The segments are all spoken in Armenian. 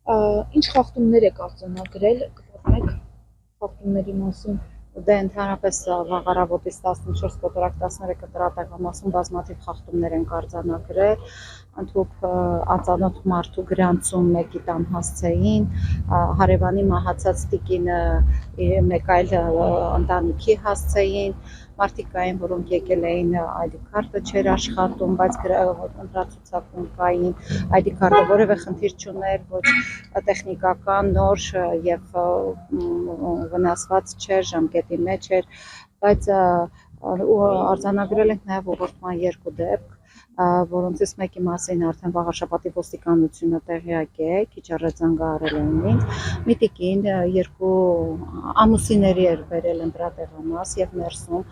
Ինչ խախտումներ եք արձանագրել, կպատմեք խախտումների մասին։ Դե ընդհանրապես վաղ առավոտից 14 կոտորակ 13 տրատեղամասում բազմաթիվ խախտումներ են արձանագրել, ընդհանուր անծանոթ մարդու գրանցում մեկի տան հասցեին, հարևանի մահացած տիկինը մեկ այլ ընտանիքի հասցեին, մարդիկ կային, որոնք եկել էին ID քարտը չէր աշխատում, բայց ընտրացուցակում կային, ID քարտը որևէ խնդիր չուներ, ոչ տեխնիկական նոր եւ վնասված չէր, ժամկետի մեջ էր, բայց արձանագրել ենք նաև ուղղորդման 2 դեպք, որոնցից մեկի մասին արդեն Վաղարշապատի ոստիկանությունը տեղյակ է, քիչ առաջ զանգահարել են ինձ, մի տիկին 2 ամուսինների էր բերել ընտրատեղամաս եւ ներսում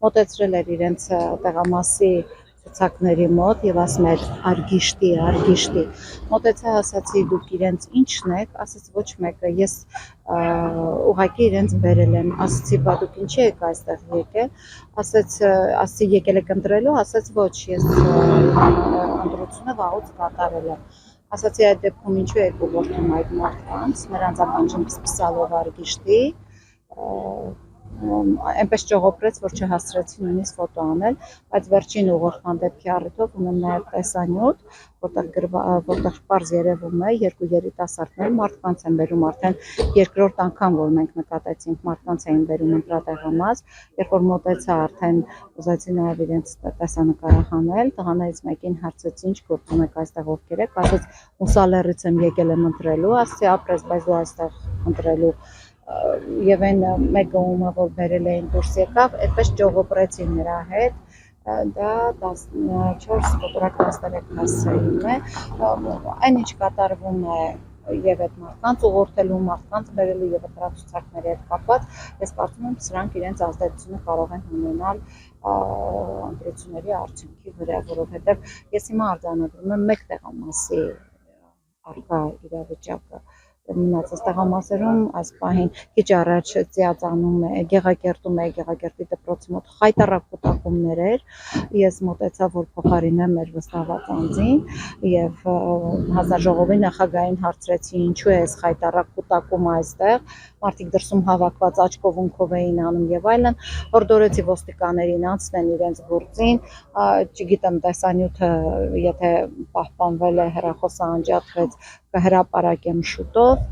մոտեցրել էր իրենց տեղամասի ցուցակների մոտ եւ ասում էր արգիշտի, մոտեցա ասացի դուք իրենց ինչն եք, ասաց ոչ մեկը, ես ուղղակի իրենց բերել եմ, ասացի բա դուք ինչի եք այստեղ եկել, ասացի եկել եք ընտրելու, ասաց ոչ, ես ընտրությունը վաղուց կատարել եմ, ասացի այդ դեպքում ինչու եք ուղղորդում այդ մարդկանց, նրանց ականջին սկսալով արգիշտի, այնպես ճողոպրեց, որ չհասցրեցի նույնիսկ ֆոտո անել, բայց վերջին ուղղորդման դեպքի առիթով ունեմ նաև տեսանյութ, որտեղ պարզ երևում է 2 երիտասարդներ մարդկանց են բերում արդեն երկրորդ անգամ, որ մենք նկատեցինք մարդկանց էին բերում ընտրատեղամաս, երբ որ մոտեցա արդեն ուզեցի նաև իրենց տեսանկարը հանել, տղաներից մեկին հարցրեցի ինչ գործում եք այստեղ ովքեր եք, ասաց Մուսալերից եմ եկել եմ ընտրելու, ասացի ապրես, բայց դու այստեղ ընտրելու եւ այն մեկը ումը որ բերել էին դուրս եկավ, այդպես ճողոպրեցին նրա հետ, դա 14 կոտորակ 13 հասցեին է, այն ինչ կատարվում է եւ այդ մարդկանց ուղղորդելու, մարդկանց բերելու եւ ընտրացուցակների հետ կապված, ես կարծում եմ սրանք իրենց ազդեցությունը կարող են ունենալ ընտրությունների արդյունքի վրա, որովհետեւ ես հիմա արձանագրում եմ մեկ տեղամասի առկա իրավիճակը մնացած տեղամասերում այս պահին քիչ առաջ ծիածանում է, Գեղակերտում է, Գեղակերտի դպրոցի մոտ խայտառակ կուտակումներ էր, ես մոտեցա, որ փոխարինեմ մեր վստահված անձին եւ հանձնաժողովի նախագահին հարցրեցի ինչու է այս խայտառակ կուտակումը այստեղ, մարդիկ դրսում հավաքված աչքով ունքով էին անում եւ այլն, հորդորեցի ոստիկաններին անցնեն իրենց գործին, չգիտեմ տեսանյութը, եթե պահպանվել է հեռախոսը անջատվեց կհրապարակեմ շուտով,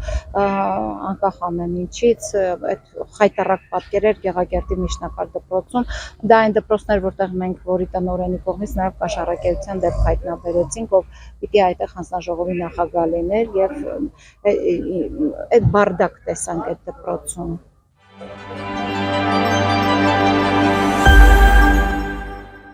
անկախ ամեն ինչից, այդ խայտառակ պատկեր էր Գեղակերտի միջնակարգ դպրոցում, դա այն դպրոցներ, որտեղ մենք որի տնօրենի կողմից նաև կաշառակերության դեպք հայտնաբերեցինք, ով պիտի այդտեղ հանձնաժողովի նախագահ լիներ եւ այդ բարդակ տեսանք այդ դպրոցում։